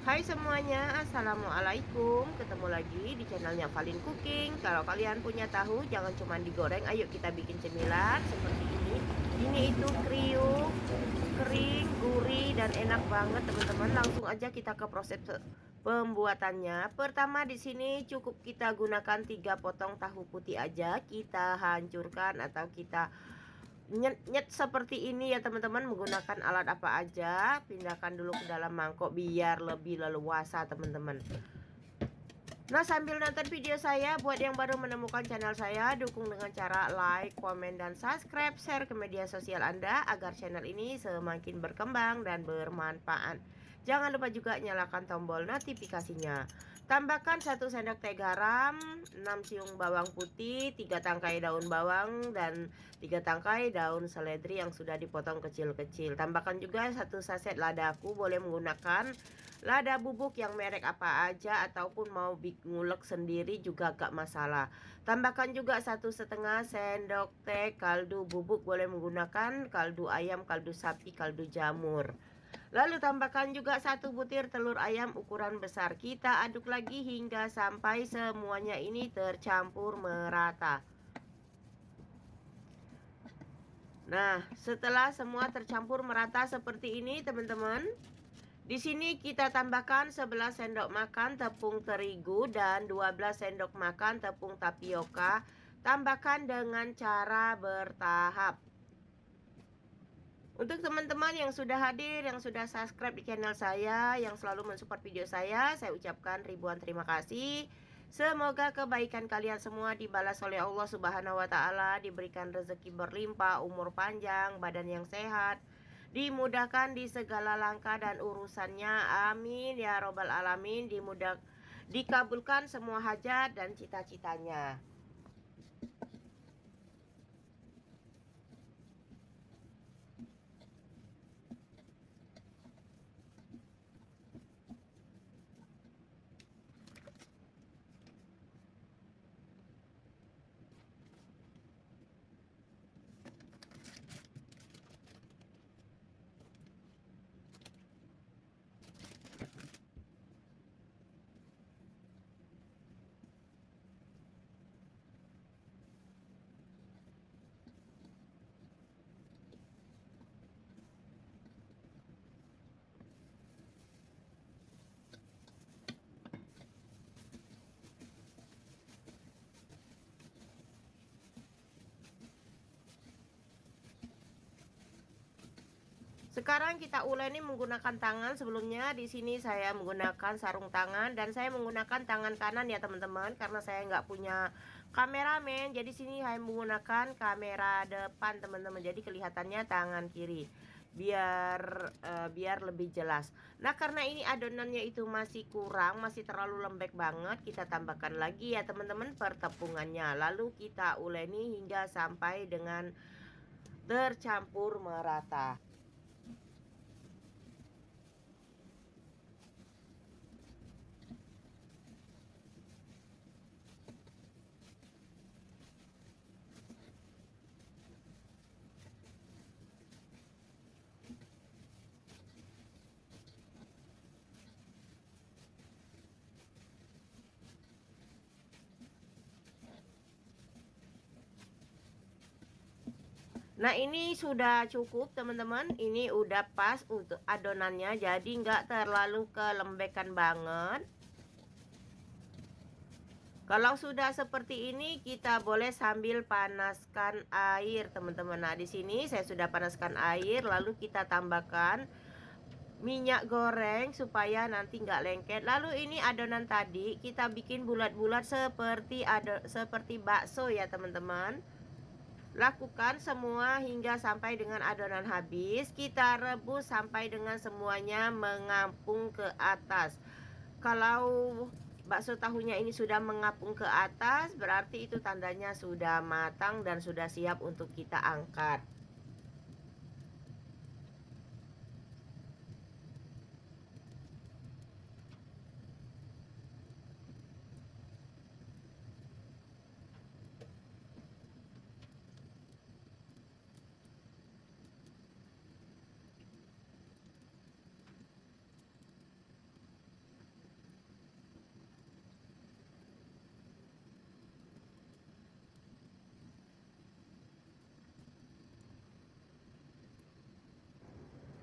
Hai semuanya, Assalamualaikum. Ketemu lagi di channelnya Valin Cooking. Kalau kalian punya tahu, jangan cuma digoreng. Ayo kita bikin cemilan seperti ini. Ini itu kriuk, kering, gurih, dan enak banget teman-teman. Langsung aja kita ke proses pembuatannya. Pertama di sini cukup kita gunakan 3 potong tahu putih aja. Kita hancurkan atau kita nyet-nyet seperti ini ya teman-teman, menggunakan alat apa aja. Pindahkan dulu ke dalam mangkok biar lebih leluasa teman-teman. Nah, sambil nonton video saya, buat yang baru menemukan channel saya, dukung dengan cara like, komen, dan subscribe, share ke media sosial Anda agar channel ini semakin berkembang dan bermanfaat. Jangan lupa juga nyalakan tombol notifikasinya. Tambahkan 1 sendok teh garam, 6 siung bawang putih, 3 tangkai daun bawang, dan 3 tangkai daun seledri yang sudah dipotong kecil-kecil. Tambahkan juga 1 saset ladaku, boleh menggunakan lada bubuk yang merek apa aja ataupun mau ngulek sendiri juga gak masalah. Tambahkan juga 1,5 sendok teh kaldu bubuk, boleh menggunakan kaldu ayam, kaldu sapi, kaldu jamur. Lalu tambahkan juga 1 butir telur ayam ukuran besar. Kita aduk lagi hingga sampai semuanya ini tercampur merata. Nah, setelah semua tercampur merata seperti ini teman-teman, di sini kita tambahkan 11 sendok makan tepung terigu dan 12 sendok makan tepung tapioka. Tambahkan dengan cara bertahap. Untuk teman-teman yang sudah hadir, yang sudah subscribe di channel saya, yang selalu mensupport video saya ucapkan ribuan terima kasih. Semoga kebaikan kalian semua dibalas oleh Allah Subhanahu wa Ta'ala, diberikan rezeki berlimpah, umur panjang, badan yang sehat, dimudahkan di segala langkah dan urusannya. Amin ya robbal alamin. Dikabulkan semua hajat dan cita-citanya. Sekarang kita uleni menggunakan tangan. Sebelumnya di sini saya menggunakan sarung tangan dan saya menggunakan tangan kanan ya teman-teman, karena saya nggak punya kameramen. Jadi sini saya menggunakan kamera depan teman-teman. Jadi kelihatannya tangan kiri biar lebih jelas. Nah, karena ini adonannya itu masih kurang, masih terlalu lembek banget, kita tambahkan lagi ya teman-teman pertepungannya. Lalu kita uleni hingga sampai dengan tercampur merata. Nah, ini sudah cukup teman-teman. Ini udah pas untuk adonannya, jadi nggak terlalu kelembekan banget. Kalau sudah seperti ini, kita boleh sambil panaskan air teman-teman. Nah, di sini saya sudah panaskan air, lalu kita tambahkan minyak goreng supaya nanti nggak lengket. Lalu ini adonan tadi kita bikin bulat-bulat seperti bakso ya teman-teman. Lakukan semua hingga sampai dengan adonan habis. Kita rebus sampai dengan semuanya mengapung ke atas. Kalau bakso tahunya ini sudah mengapung ke atas, berarti itu tandanya sudah matang dan sudah siap untuk kita angkat.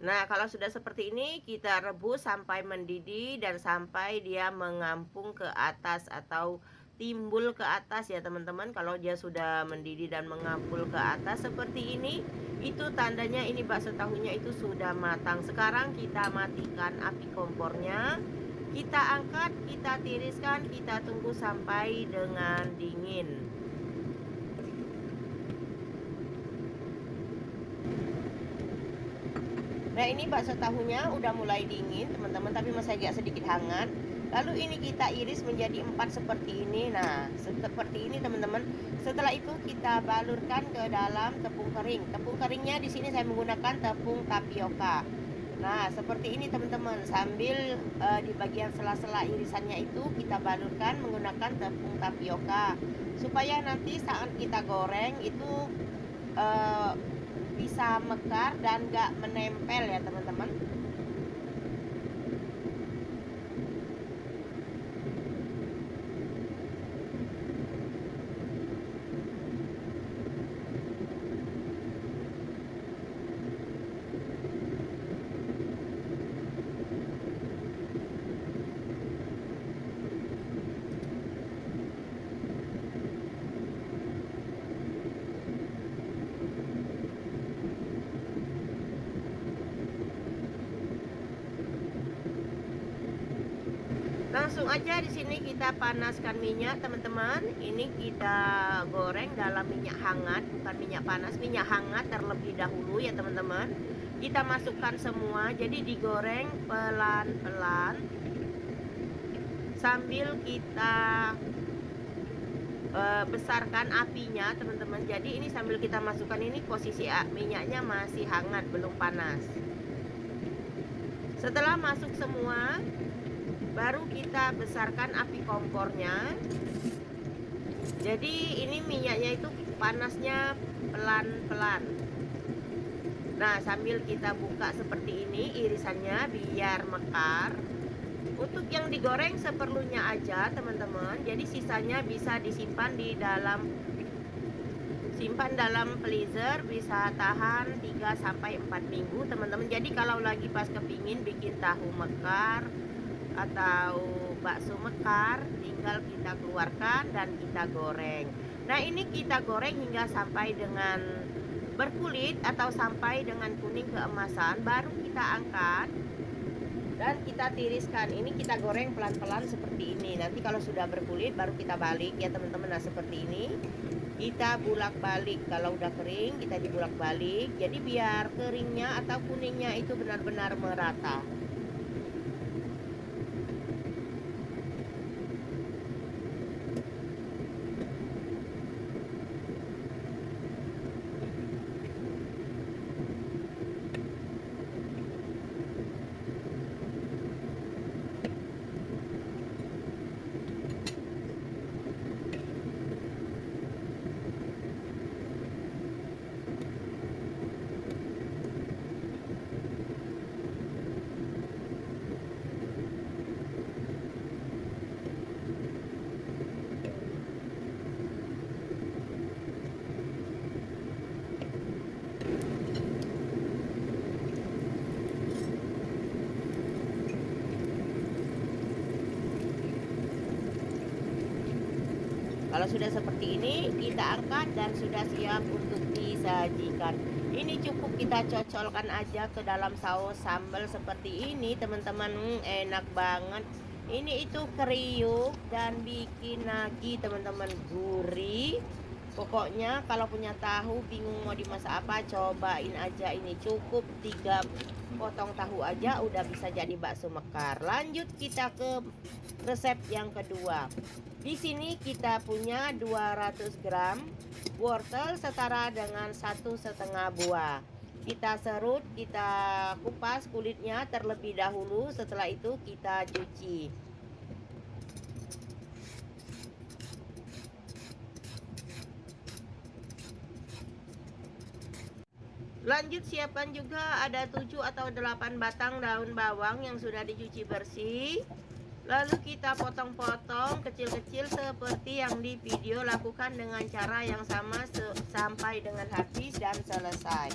Nah, kalau sudah seperti ini kita rebus sampai mendidih dan sampai dia mengampung ke atas atau timbul ke atas ya teman-teman. Kalau dia sudah mendidih dan mengampul ke atas seperti ini, itu tandanya ini bakso tahunya itu sudah matang. Sekarang kita matikan api kompornya. Kita angkat, kita tiriskan, kita tunggu sampai dengan dingin. Nah, ini bakso tahunya udah mulai dingin teman-teman, tapi masih agak sedikit hangat. Lalu ini kita iris menjadi 4 seperti ini. Nah, seperti ini teman-teman. Setelah itu kita balurkan ke dalam tepung kering. Tepung keringnya di sini saya menggunakan tepung tapioka. Nah, seperti ini teman-teman. Sambil di bagian sela-sela irisannya itu kita balurkan menggunakan tepung tapioka supaya nanti saat kita goreng itu bisa mekar dan gak menempel ya teman-teman. Langsung aja di sini kita panaskan minyak teman-teman. Ini kita goreng dalam minyak hangat, bukan minyak panas, minyak hangat terlebih dahulu ya teman-teman. Kita masukkan semua, jadi digoreng pelan-pelan sambil kita besarkan apinya teman-teman. Jadi ini sambil kita masukkan ini posisi minyaknya masih hangat, belum panas. Setelah masuk semua, baru kita besarkan api kompornya. Jadi ini minyaknya itu panasnya pelan-pelan. Nah, sambil kita buka seperti ini irisannya biar mekar. Untuk yang digoreng seperlunya aja teman-teman. Jadi sisanya bisa disimpan di dalam freezer, bisa tahan 3-4 minggu teman-teman. Jadi kalau lagi pas kepingin bikin tahu mekar atau bakso mekar, tinggal kita keluarkan dan kita goreng. Nah, ini kita goreng hingga sampai dengan berkulit atau sampai dengan kuning keemasan, baru kita angkat dan kita tiriskan. Ini kita goreng pelan-pelan seperti ini. Nanti kalau sudah berkulit baru kita balik ya teman-teman. Nah, seperti ini kita bulak-balik. Kalau udah kering kita dibulak-balik, jadi biar keringnya atau kuningnya itu benar-benar merata. Kalau sudah seperti ini, kita angkat dan sudah siap untuk disajikan. Ini cukup kita cocolkan aja ke dalam saus sambal seperti ini, teman-teman. Enak banget. Ini itu kriuk dan bikin lagi, teman-teman, gurih. Pokoknya kalau punya tahu bingung mau dimasak apa, cobain aja ini. Cukup 3 potong tahu aja udah bisa jadi bakso mekar. Lanjut kita ke resep yang kedua. Di sini kita punya 200 gram wortel setara dengan 1,5 buah. Kita serut, kita kupas kulitnya terlebih dahulu. Setelah itu kita cuci. Lanjut siapkan juga ada 7 atau 8 batang daun bawang yang sudah dicuci bersih. Lalu kita potong-potong kecil-kecil seperti yang di video. Lakukan dengan cara yang sama sampai dengan habis dan selesai.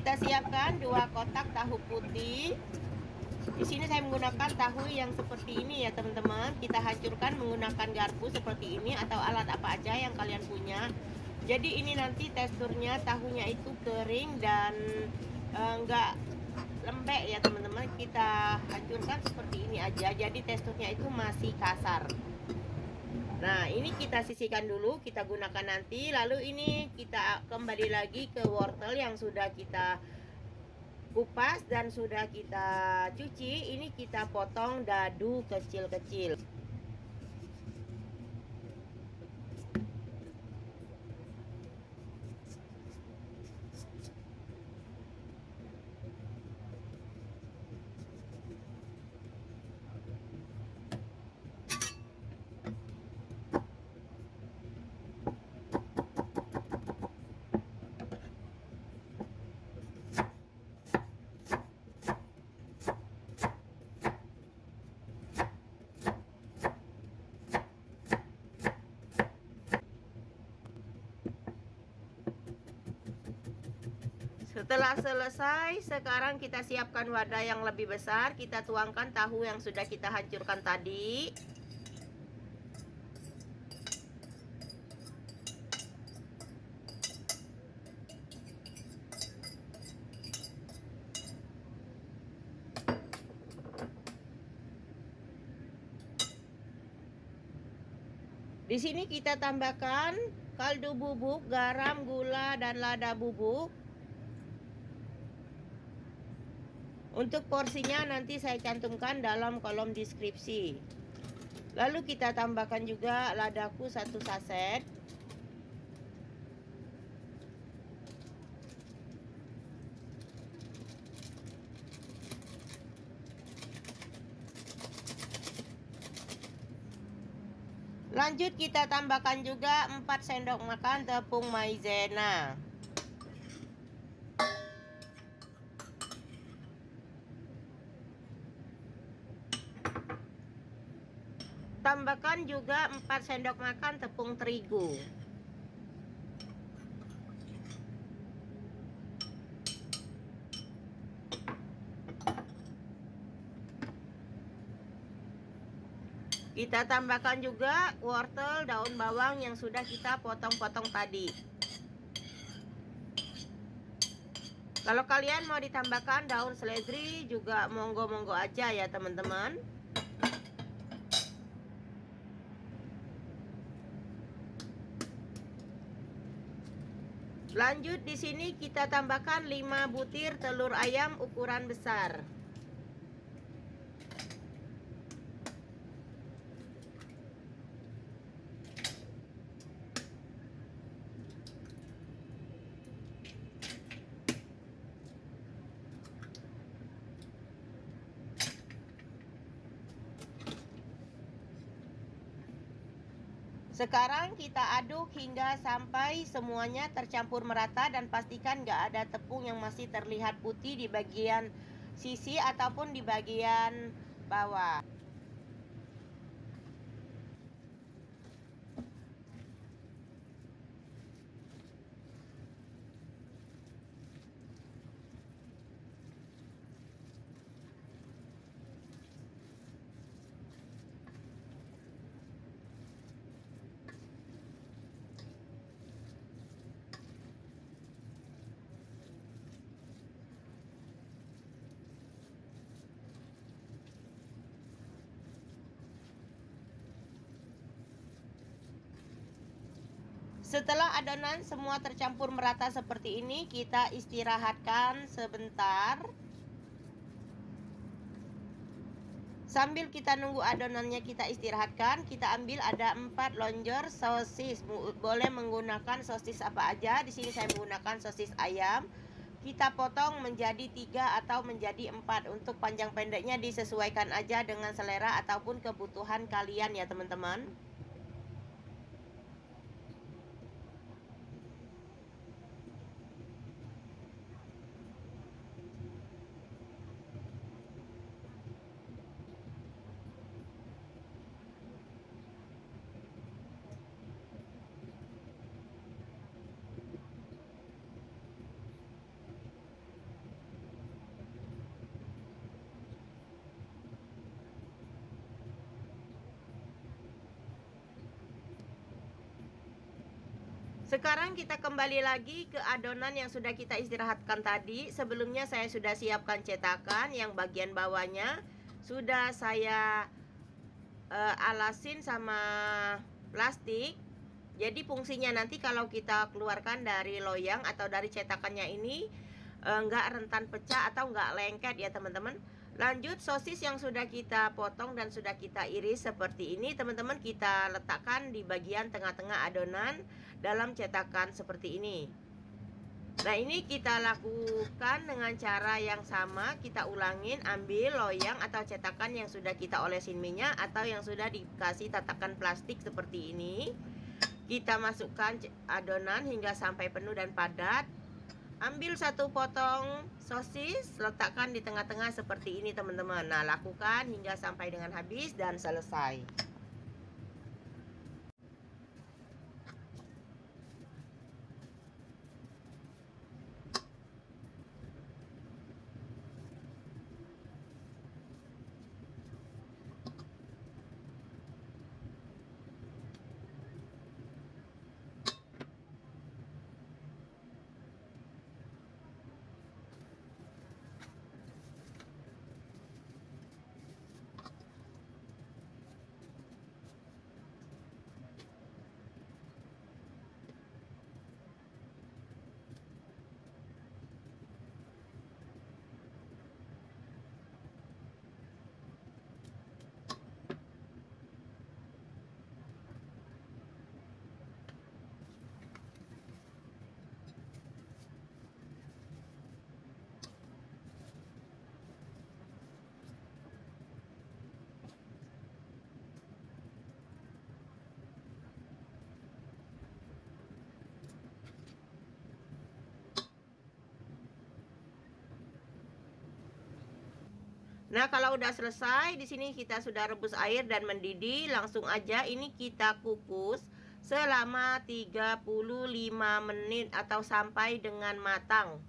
Kita siapkan 2 kotak tahu putih. Di sini saya menggunakan tahu yang seperti ini ya teman-teman. Kita hancurkan menggunakan garpu seperti ini atau alat apa aja yang kalian punya. Jadi ini nanti teksturnya tahunya itu kering dan enggak lembek ya teman-teman. Kita hancurkan seperti ini aja. Jadi teksturnya itu masih kasar. Nah, ini kita sisihkan dulu, kita gunakan nanti. Lalu ini kita kembali lagi ke wortel yang sudah kita kupas dan sudah kita cuci. Ini kita potong dadu kecil-kecil. Setelah selesai, sekarang kita siapkan wadah yang lebih besar. Kita tuangkan tahu yang sudah kita hancurkan tadi. Di sini kita tambahkan kaldu bubuk, garam, gula, dan lada bubuk. Untuk porsinya nanti saya cantumkan dalam kolom deskripsi. Lalu kita tambahkan juga ladaku 1 saset. Lanjut kita tambahkan juga 4 sendok makan tepung maizena. Tambahkan juga 4 sendok makan tepung terigu. Kita tambahkan juga wortel, daun bawang yang sudah kita potong-potong tadi. Kalau kalian mau ditambahkan daun seledri juga monggo-monggo aja ya teman-teman. Lanjut di sini kita tambahkan 5 butir telur ayam ukuran besar. Sekarang kita aduk hingga sampai semuanya tercampur merata dan pastikan nggak ada tepung yang masih terlihat putih di bagian sisi ataupun di bagian bawah. Setelah adonan semua tercampur merata seperti ini, kita istirahatkan sebentar. Sambil kita nunggu adonannya kita istirahatkan, kita ambil ada 4 lonjor sosis. Boleh menggunakan sosis apa aja. Di sini saya menggunakan sosis ayam. Kita potong menjadi 3 atau menjadi 4. Untuk panjang pendeknya disesuaikan aja dengan selera ataupun kebutuhan kalian ya teman-teman. Sekarang kita kembali lagi ke adonan yang sudah kita istirahatkan tadi. Sebelumnya saya sudah siapkan cetakan yang bagian bawahnya sudah saya alasin sama plastik. Jadi fungsinya nanti kalau kita keluarkan dari loyang atau dari cetakannya ini nggak rentan pecah atau nggak lengket ya teman-teman. Lanjut, sosis yang sudah kita potong dan sudah kita iris seperti ini teman-teman, kita letakkan di bagian tengah-tengah adonan dalam cetakan seperti ini. Nah, ini kita lakukan dengan cara yang sama. Kita ulangin, ambil loyang atau cetakan yang sudah kita olesin minyak atau yang sudah dikasih tatakan plastik seperti ini. Kita masukkan adonan hingga sampai penuh dan padat. Ambil satu potong sosis, letakkan di tengah-tengah seperti ini teman-teman. Nah, lakukan hingga sampai dengan habis dan selesai. Nah, kalau udah selesai, di sini kita sudah rebus air dan mendidih. Langsung aja ini kita kukus selama 35 menit atau sampai dengan matang.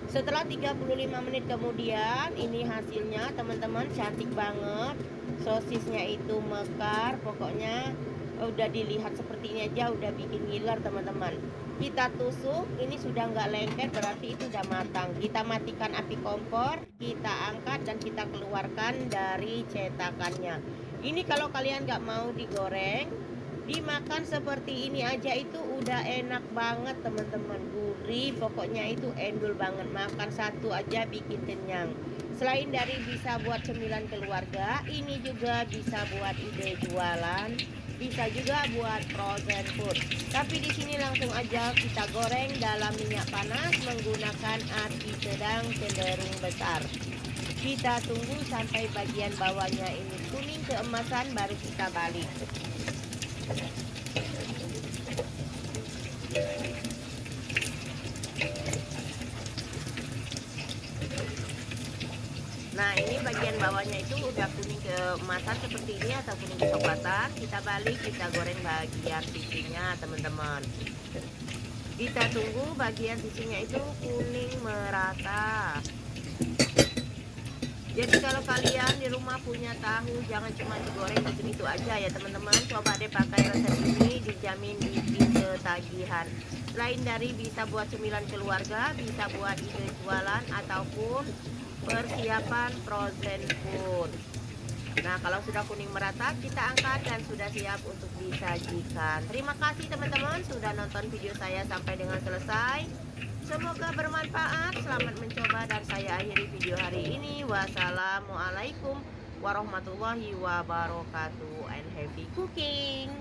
Setelah 35 menit kemudian, ini hasilnya teman-teman, cantik banget. Sosisnya itu mekar, pokoknya udah dilihat seperti ini aja udah bikin ngiler teman-teman. Kita tusuk, ini sudah nggak lengket, berarti itu udah matang. Kita matikan api kompor, kita angkat dan kita keluarkan dari cetakannya. Ini kalau kalian nggak mau digoreng, dimakan seperti ini aja itu udah enak banget teman-teman, gurih, pokoknya itu endul banget. Makan satu aja bikin kenyang. Selain dari bisa buat cemilan keluarga, ini juga bisa buat ide jualan, bisa juga buat frozen food. Tapi di sini langsung aja kita goreng dalam minyak panas menggunakan api sedang cenderung besar. Kita tunggu sampai bagian bawahnya ini kuning keemasan, baru kita balik. Nah, ini bagian bawahnya itu udah kuning keemasan seperti ini atau kuning kecoklatan. Kita balik, kita goreng bagian sisinya teman-teman. Kita tunggu bagian sisinya itu kuning merata. Jadi kalau kalian di rumah punya tahu, jangan cuma digoreng gitu-gitu aja ya teman-teman. Coba deh pakai resep ini, dijamin bikin ketagihan. Selain dari bisa buat cemilan keluarga, bisa buat ide jualan ataupun persiapan frozen food. Nah, kalau sudah kuning merata, kita angkat dan sudah siap untuk disajikan. Terima kasih teman-teman sudah nonton video saya sampai dengan selesai. Semoga bermanfaat. Selamat mencoba dan saya akhiri video hari ini. Wassalamualaikum warahmatullahi wabarakatuh and happy cooking.